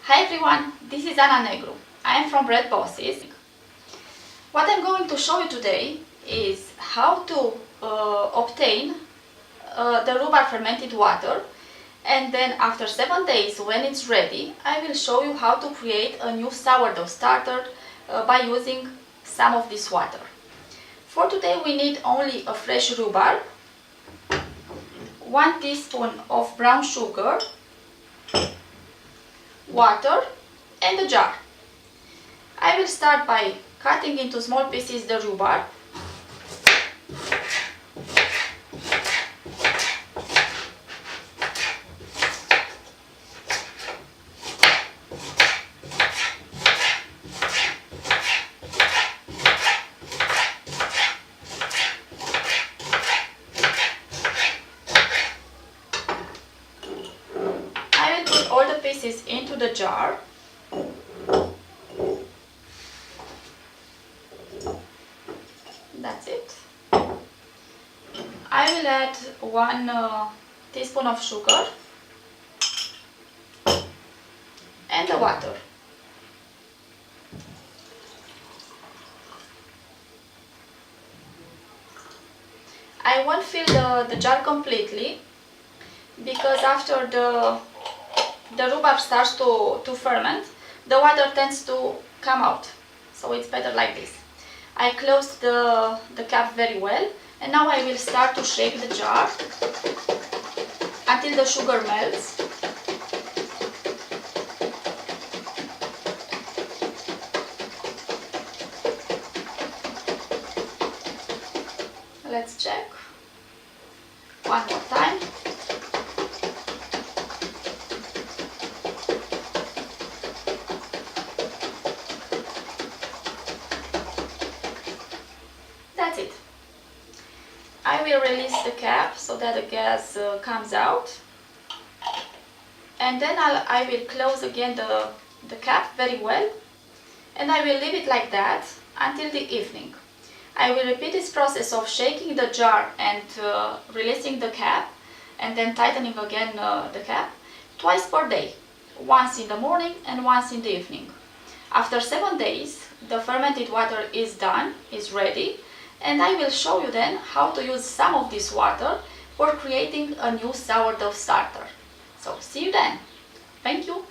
Hi everyone, this is Ana Negru. I am from Bread Bosses. What I'm going to show you today is how to obtain the rhubarb fermented water, and then after 7 days when it's ready, I will show you how to create a new sourdough starter by using some of this water. For today we need only a fresh rhubarb, 1 teaspoon of brown sugar, water and a jar. I will start by cutting into small pieces the rhubarb. I will put all the pieces into the jar. That's it. I will add 1 teaspoon of sugar and the water. I won't fill the jar completely because after the rhubarb starts to ferment, the water tends to come out, so it's better like this. I closed the cap very well, and now I will start to shake the jar until the sugar melts. Let's check one more time. That's it. I will release the cap so that the gas comes out, and then I will close again the cap very well, and I will leave it like that until the evening. I will repeat this process of shaking the jar and releasing the cap, and then tightening again the cap twice per day, once in the morning and once in the evening. After 7 days, the fermented water is done, is ready, and I will show you then how to use some of this water for creating a new sourdough starter. So see you then. Thank you.